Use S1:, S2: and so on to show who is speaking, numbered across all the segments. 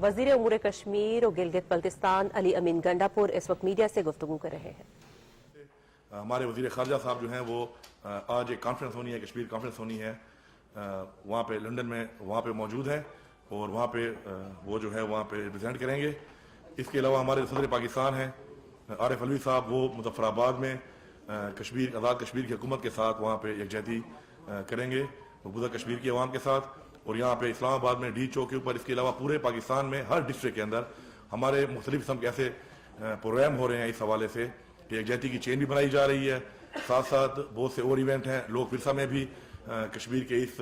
S1: वज़ीर उमूर कश्मीर और गिलगित बल्तिस्तान अमीन गंडापुर इस वक्त मीडिया से गुफ्तगू कर रहे हैं।
S2: हमारे वज़ीर ख़ारजा साहब जो हैं वो आज एक कॉन्फ्रेंस होनी है, कश्मीर कॉन्फ्रेंस होनी है, वहाँ पे लंदन में वहाँ पे मौजूद है और वहाँ पे वो जो है वहाँ पे रिप्रेजेंट करेंगे। इसके अलावा हमारे सदर पाकिस्तान हैं आरिफ अलवी साहब, वो मुज़फ़्फ़राबाद में कश्मीर आज़ाद कश्मीर की हुकूमत के साथ वहाँ पे यकजहती करेंगे मकबूजा कश्मीर की अवाम के साथ। और यहाँ पे इस्लामाबाद में डी चौक के ऊपर, इसके अलावा पूरे पाकिस्तान में हर डिस्ट्रिक्ट के अंदर हमारे मुख्तलिफ किस्म के ऐसे प्रोग्राम हो रहे हैं इस हवाले से कि यकजहती की चेन भी बनाई जा रही है। साथ साथ बहुत से और इवेंट हैं, लोक विरसा में भी कश्मीर के इस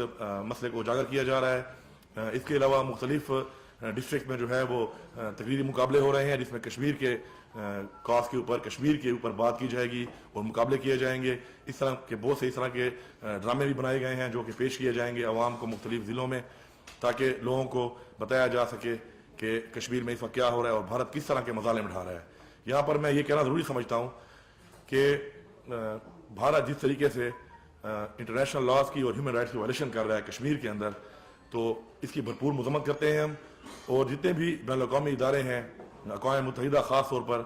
S2: मसले को उजागर किया जा रहा है। इसके अलावा मुख्तलिफ डिस्ट्रिक्ट में जो है वो तकरीरी मुकाबले हो रहे हैं जिसमें कश्मीर के कॉज के ऊपर, कश्मीर के ऊपर बात की जाएगी और मुकाबले किए जाएंगे। इस तरह के बहुत से इस तरह के ड्रामे भी बनाए गए हैं जो कि पेश किए जाएंगे आवाम को मुख्तलिफ ज़िलों में, ताकि लोगों को बताया जा सके कि कश्मीर में इस वक्त क्या हो रहा है और भारत किस तरह के मज़ालिम उठा रहा है। यहाँ पर मैं ये कहना ज़रूरी समझता हूँ कि भारत जिस तरीके से इंटरनेशनल लॉज की और ह्यूमन राइट्स की वायलेशन कर रहा है कश्मीर के अंदर, तो इसकी भरपूर मजम्मत करते हैं हम। और जितने भी बैनुल-अक़वामी इदारे हैं, अक़वाम मुत्तहिदा ख़ास तौर पर,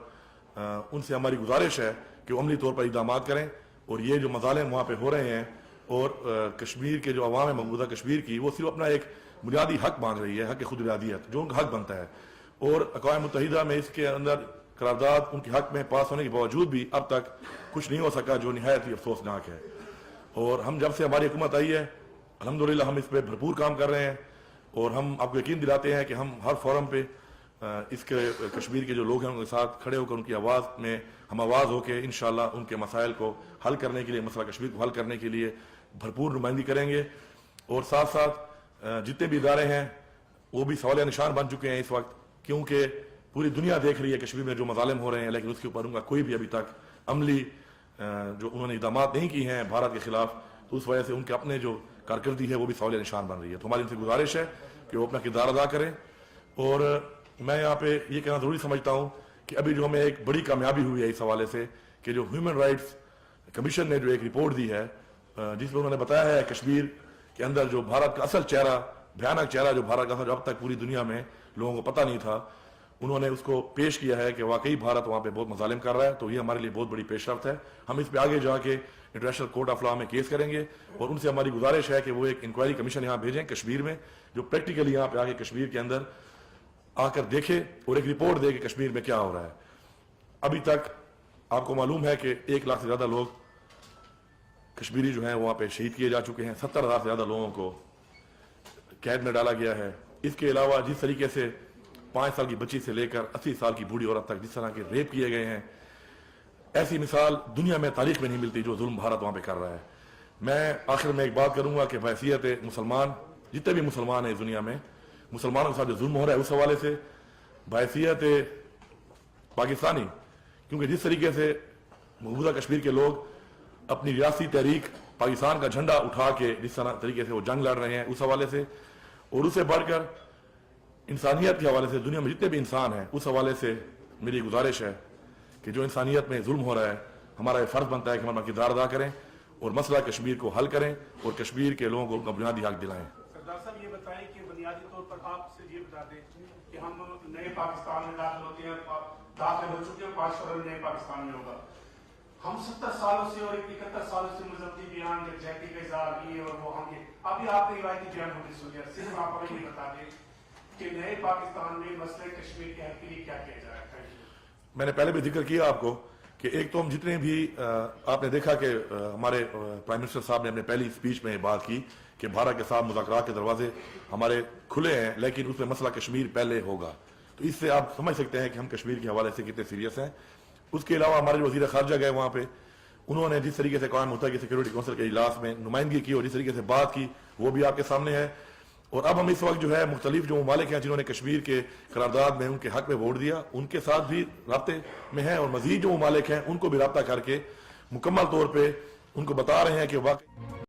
S2: उनसे हमारी गुजारिश है कि वो अमली तौर पर इक़दाम करें और ये जो मज़ालिम वहाँ पे हो रहे हैं और कश्मीर के जो अवाम है मकबूजा कश्मीर की, वो सिर्फ अपना एक बुनियादी हक मान रही है, हक खुदइरादियत, जो उनका हक बनता है। और अक़वाम मुत्तहिदा में इसके अंदर करारदाद उनके हक में पास होने के बावजूद भी अब तक कुछ नहीं हो सका, जो निहायत ही अफसोसनाक है। और हम जब से हमारी हुकूमत आई है अल्हम्दुलिल्लाह हम इस पर भरपूर काम कर रहे हैं और हम आपको यकीन दिलाते हैं कि हम हर फोरम पे इसके कश्मीर के जो लोग हैं उनके साथ खड़े होकर उनकी आवाज़ में हम आवाज़ होकर इंशाअल्लाह उनके मसाइल को हल करने के लिए, मसला कश्मीर को हल करने के लिए भरपूर नुमाइंदगी करेंगे। और साथ साथ जितने भी इदारे हैं वो भी सवाल निशान बन चुके हैं इस वक्त, क्योंकि पूरी दुनिया देख रही है कश्मीर में जो मज़ालिम हो रहे हैं, लेकिन उसके ऊपर उनका कोई भी अभी तक अमली जो उन्होंने इक़दाम नहीं किए हैं भारत के खिलाफ, तो उस वजह से उनके अपने जो कारकर्दगी है वो भी सवाल निशान बन रही है। तो हमारी उनसे गुजारिश है कि वो अपना किरदार अदा करें। और मैं यहाँ पे ये कहना ज़रूरी समझता हूँ कि अभी जो हमें एक बड़ी कामयाबी हुई है इस हवाले से कि जो ह्यूमन राइट्स कमीशन ने जो एक रिपोर्ट दी है जिसमें उन्होंने बताया है कश्मीर के अंदर जो भारत का असल चेहरा, भयानक चेहरा जो भारत का जो अब तक पूरी दुनिया में लोगों को पता नहीं था, उन्होंने उसको पेश किया है कि वाकई भारत वहाँ पे बहुत मज़ालिम कर रहा है। तो ये हमारे लिए बहुत बड़ी पेशरफ्त है। हम इस पे आगे जाके इंटरनेशनल कोर्ट ऑफ लॉ में केस करेंगे और उनसे हमारी गुजारिश है कि वो एक इंक्वायरी कमीशन यहाँ भेजें कश्मीर में, जो प्रैक्टिकली यहाँ पे आके कश्मीर के अंदर आकर देखे और एक रिपोर्ट दे कि कश्मीर में क्या हो रहा है। अभी तक आपको मालूम है कि 1 लाख से ज़्यादा लोग कश्मीरी जो हैं वहाँ पे शहीद किए जा चुके हैं, 70,000 से ज़्यादा लोगों को कैद में डाला गया है। इसके अलावा जिस तरीके से 5 साल की बच्ची से लेकर 80 साल की बूढ़ी औरत तक जिस तरह के रेप किए गए हैं, ऐसी मिसाल दुनिया में तारीख में नहीं मिलती जो जुल्म भारत वहाँ पे कर रहा है। मैं आखिर में एक बात करूँगा कि बहैसियत मुसलमान, जितने भी मुसलमान हैं इस दुनिया में, मुसलमानों के साथ जो जुल्म हो रहा है उस हवाले से बहैसियत पाकिस्तानी, क्योंकि जिस तरीके से मकबूजा कश्मीर के लोग अपनी रियासी तहरीक पाकिस्तान का झंडा उठा के जिस तरीके से वो जंग लड़ रहे हैं उस हवाले से, और उससे बढ़कर इंसानियत के हवाले से दुनिया में जितने भी इंसान हैं उस हवाले से मेरी गुजारिश है कि जो इंसानियत में जुल्म हो रहा है, हमारा ये फ़र्ज़ बनता है कि हम अपना किरदार अदा करें और मसला कश्मीर को हल करें और कश्मीर के लोगों को उनका बुनियादी हक दिलाएं।
S3: सरदार साहब ये बताएं कि बुनियादी तौर पर आपसे ये बता दें कि हम नए पाकिस्तान में दाखिल होते हैं, दाखिल हो चुके हैं, 5 फरवरी नए पाकिस्तान में होगा। हम 70 सालों से और 71 सालों से मुजफ्फरी बयान यकजहती का इज़हार किए और वो हम ये अभी आपने रिवायती बयान होने सुनिया, सिर्फ आप हमें ये बता दें कि नए पाकिस्तान में मसले कश्मीर के हल के लिए क्या किया जाएगा।
S2: मैंने पहले भी जिक्र किया आपको कि एक तो हम जितने भी आपने देखा कि हमारे प्राइम मिनिस्टर साहब ने अपने पहली स्पीच में बात की कि भारत के साथ मुज़ाकरात के दरवाजे हमारे खुले हैं, लेकिन उसमें मसला कश्मीर पहले होगा। तो इससे आप समझ सकते हैं कि हम कश्मीर के हवाले से कितने सीरियस हैं। उसके अलावा हमारे जो वज़ीर ख़ारजा गए वहाँ पे, उन्होंने जिस तरीके से अक़वाम मुत्तहिदा सिक्योरिटी काउंसिल के इजलास में नुमाइंदगी की और जिस तरीके से बात की वो भी आपके सामने है। और अब हम इस वक्त जो है मुख्तलिफ जो ममालिक हैं जिन्होंने कश्मीर के करारदाद में उनके हक में वोट दिया, उनके साथ भी राब्ते में हैं और मजीद जो ममालिक हैं उनको भी राब्ता करके मुकम्मल तौर पर उनको बता रहे हैं कि वाकई